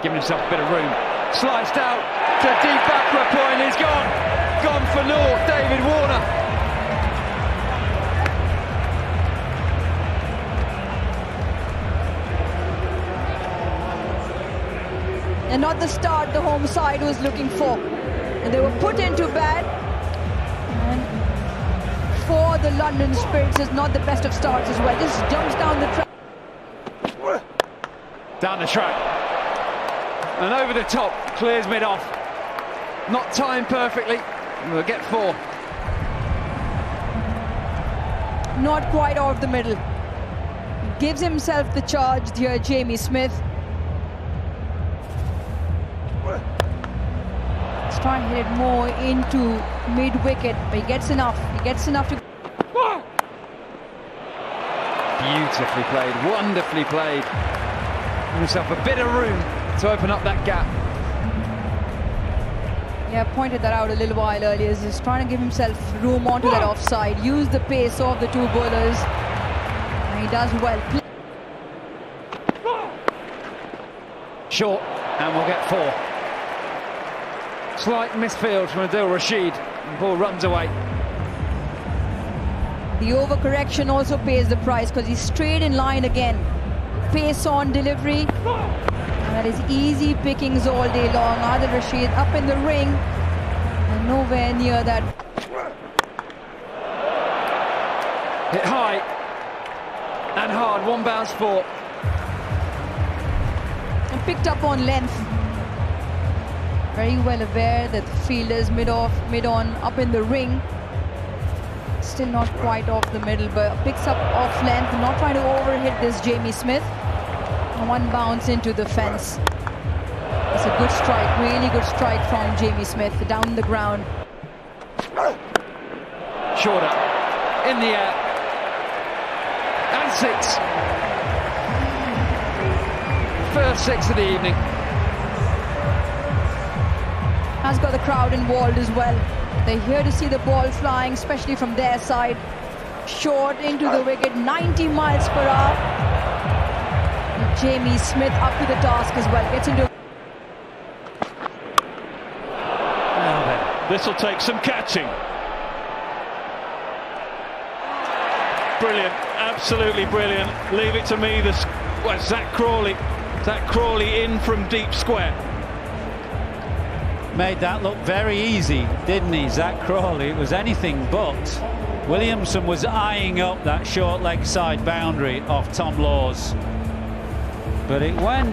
giving himself a bit of room. Sliced out to deep backward point. He's gone. Gone for North, David Warner. And not the start the home side was looking for. And they were put into bed. And for the London Spirits, is not the best of starts as well. Just jumps down the track. Down the track. And over the top, clears mid-off. Not timed perfectly. We'll get 4. Not quite off the middle. Gives himself the charge here, Jamie Smith. He's trying to hit it more into mid-wicket, but he gets enough. He gets enough to... Beautifully played, wonderfully played. Give himself a bit of room to open up that gap. Yeah, I pointed that out a little while earlier. He's trying to give himself room onto that offside, use the pace of the 2 bowlers, and he does well. Short, and we'll get 4. Slight misfield from Adil Rashid, and the ball runs away. The overcorrection also pays the price because he's straight in line again. Pace on delivery. And that is easy pickings all day long. Adil Rashid up in the ring and nowhere near that. Hit high and hard, 1 bounce 4. And picked up on length. Very well aware that the fielders mid-off, mid-on, up in the ring. Still not quite off the middle, but picks up off length, not trying to overhit this Jamie Smith. And 1 bounce into the fence. It's a good strike, really good strike from Jamie Smith down the ground. Shorter, in the air, and 6. First 6 of the evening. Has got the crowd involved as well. They're here to see the ball flying, especially from their side. Short into the wicket, 90 miles per hour. And Jamie Smith up to the task as well. Gets into... This will take some catching. Brilliant, absolutely brilliant. Leave it to me, Zak Crawley. Zak Crawley in from deep square. Made that look very easy, didn't he, Zak Crawley? It was anything but. Williamson was eyeing up that short leg side boundary off Tom Laws. But it went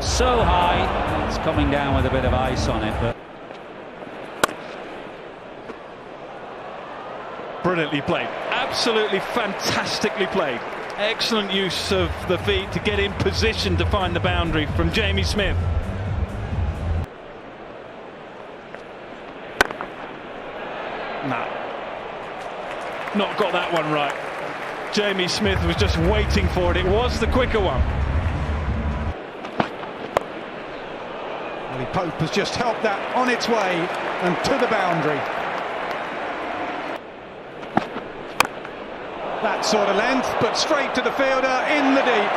so high, it's coming down with a bit of ice on it. But brilliantly played, absolutely fantastically played. Excellent use of the feet to get in position to find the boundary from Jamie Smith. Nah, not got that one right. Jamie Smith was just waiting for it. It was the quicker one. Ollie Pope has just helped that on its way and to the boundary. That sort of length, but straight to the fielder in the deep.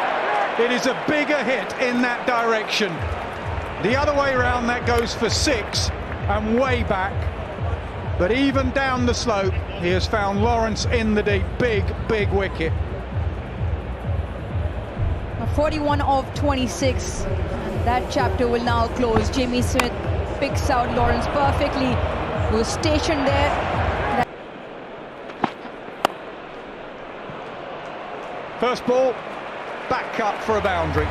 It is a bigger hit in that direction. The other way around, that goes for 6 and way back. But even down the slope, he has found Lawrence in the deep. Big, big wicket. 41 of 26. That chapter will now close. Jamie Smith picks out Lawrence perfectly. He was stationed there. First ball, back cut for a boundary.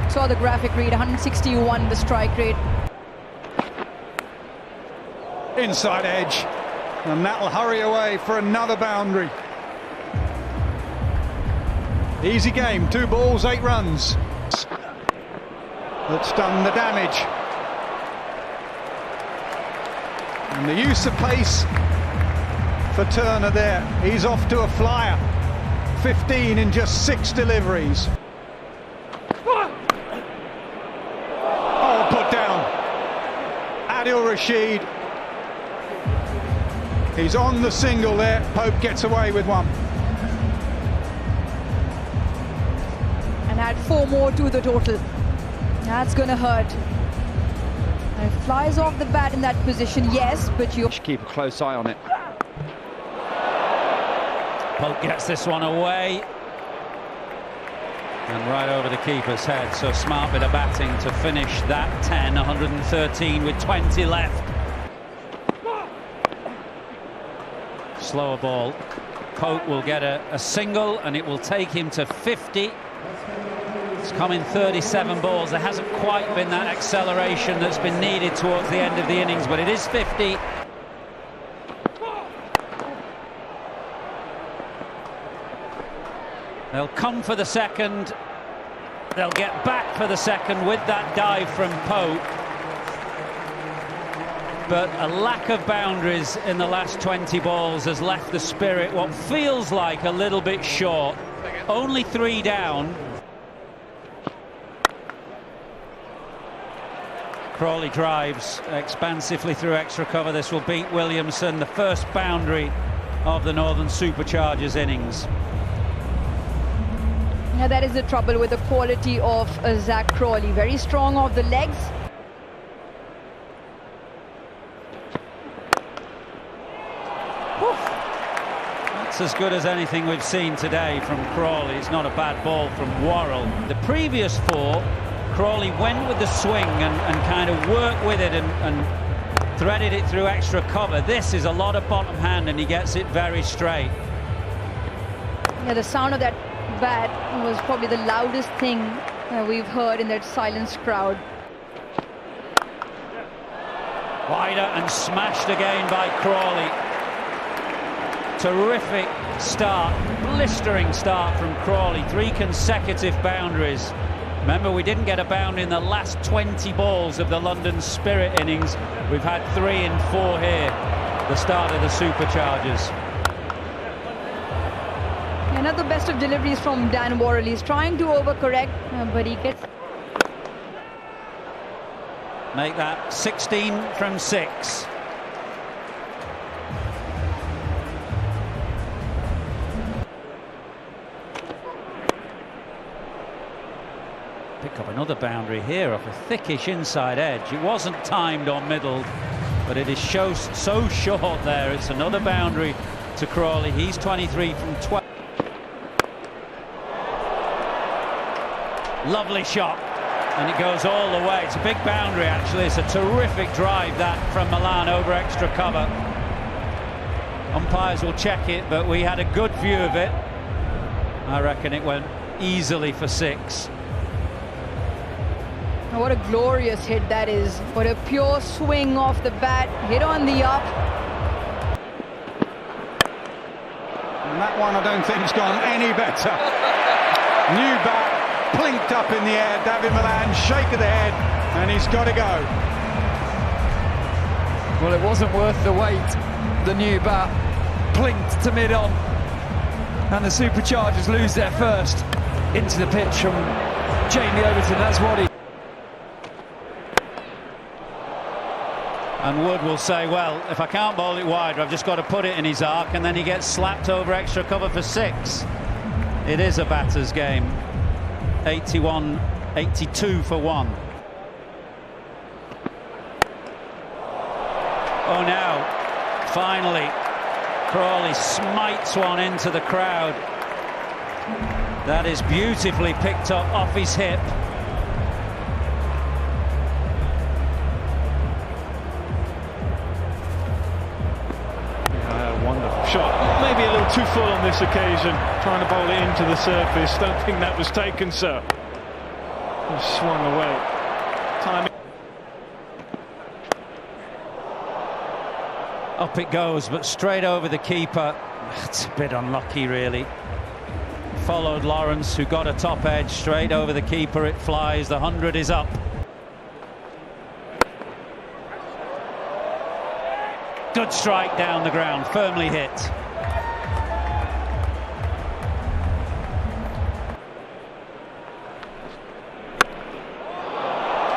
Saw the graphic read, 161 the strike rate. Inside edge, and that'll hurry away for another boundary. Easy game, 2 balls, 8 runs. That's done the damage. And the use of pace for Turner there. He's off to a flyer. 15 in just 6 deliveries. Oh, put down. Adil Rashid. He's on the single there. Pope gets away with one. And had 4 more to the total. That's going to hurt. And it flies off the bat in that position, yes, but you keep a close eye on it. Pope gets this one away. And right over the keeper's head, so smart bit of batting to finish that 10, 113 with 20 left. Slower ball. Pope will get a single and it will take him to 50. It's come in 37 balls. There hasn't quite been that acceleration that's been needed towards the end of the innings, but it is 50. They'll come for the second. They'll get back for the second with that dive from Pope. But a lack of boundaries in the last 20 balls has left the Spirit what feels like a little bit short. Only 3 down. Crawley drives expansively through extra cover. This will beat Williamson, the first boundary of the Northern Superchargers innings. Now that is the trouble with the quality of Zak Crawley. Very strong off the legs. That's as good as anything we've seen today from Crawley. It's not a bad ball from Worrell. The previous 4, Crawley went with the swing and kind of worked with it and threaded it through extra cover. This is a lot of bottom hand and he gets it very straight. Yeah, the sound of that bat was probably the loudest thing we've heard in that silenced crowd. Wider and smashed again by Crawley. Terrific start, blistering start from Crawley. 3 consecutive boundaries. Remember, we didn't get a boundary in the last 20 balls of the London Spirit innings. We've had 3 and 4 here, the start of the Superchargers. Another best of deliveries from Dan Worrell. He's trying to overcorrect, but he gets... Make that 16 from 6. Pick up another boundary here off a thickish inside edge. It wasn't timed or middled, but it is so short there. It's another boundary to Crawley. He's 23 from 12. Lovely shot, and it goes all the way. It's a big boundary, actually. It's a terrific drive, that, from Milan over extra cover. Umpires will check it, but we had a good view of it. I reckon it went easily for 6. What a glorious hit that is. What a pure swing off the bat, hit on the up. And that one I don't think has gone any better. New bat, plinked up in the air. David Milan, shake of the head, and he's got to go. Well, it wasn't worth the wait. The new bat plinked to mid-on, and the Superchargers lose their first into the pitch from Jamie Overton. That's what he... And Wood will say, well, if I can't bowl it wider, I've just got to put it in his arc, and then he gets slapped over extra cover for 6. It is a batter's game. 81, 82 for 1. Oh, now, finally, Crawley smites one into the crowd. That is beautifully picked up off his hip. Wonderful shot. Maybe a little too full on this occasion, trying to bowl it into the surface. Don't think that was taken, sir. He swung away. Timing. Up it goes, but straight over the keeper. It's a bit unlucky, really. Followed Lawrence, who got a top edge. Straight over the keeper it flies. The 100 is up. Good strike down the ground, firmly hit.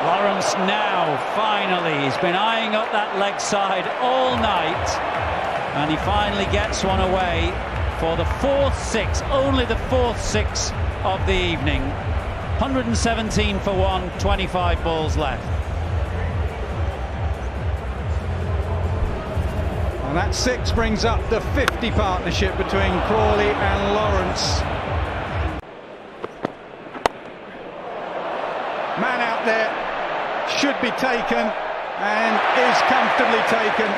Lawrence now, finally, he's been eyeing up that leg side all night, and he finally gets one away for the 4th 6, only the 4th 6 of the evening. 117 for one, 25 balls left. And that 6 brings up the 50 partnership between Crawley and Lawrence. Man out there, should be taken and is comfortably taken.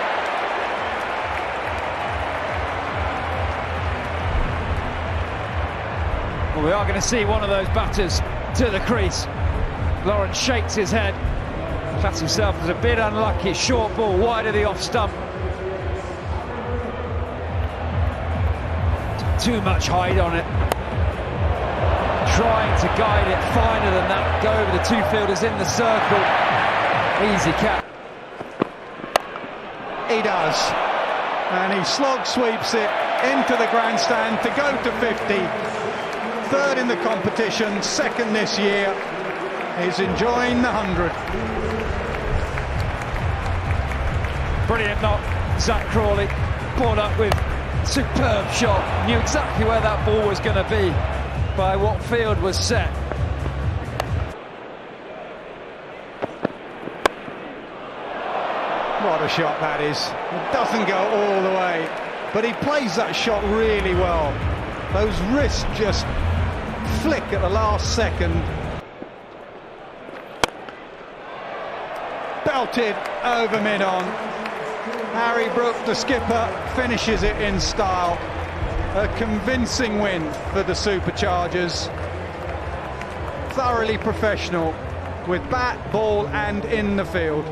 Well, we are going to see one of those batters to the crease. Lawrence shakes his head, class himself as a bit unlucky. Short ball wide of the off stump. Too much height on it. Trying to guide it finer than that. Go over the 2 fielders in the circle. Easy catch. He does. And he slog sweeps it into the grandstand to go to 50. 3rd in the competition, 2nd this year. He's enjoying the 100. Brilliant knock. Zak Crawley brought up with superb shot. Knew exactly where that ball was going to be by what field was set. What a shot that is. It doesn't go all the way, but he plays that shot really well. Those wrists just flick at the last second. Belted over mid-on. Harry Brook, the skipper, finishes it in style. A convincing win for the Superchargers. Thoroughly professional with bat, ball and in the field.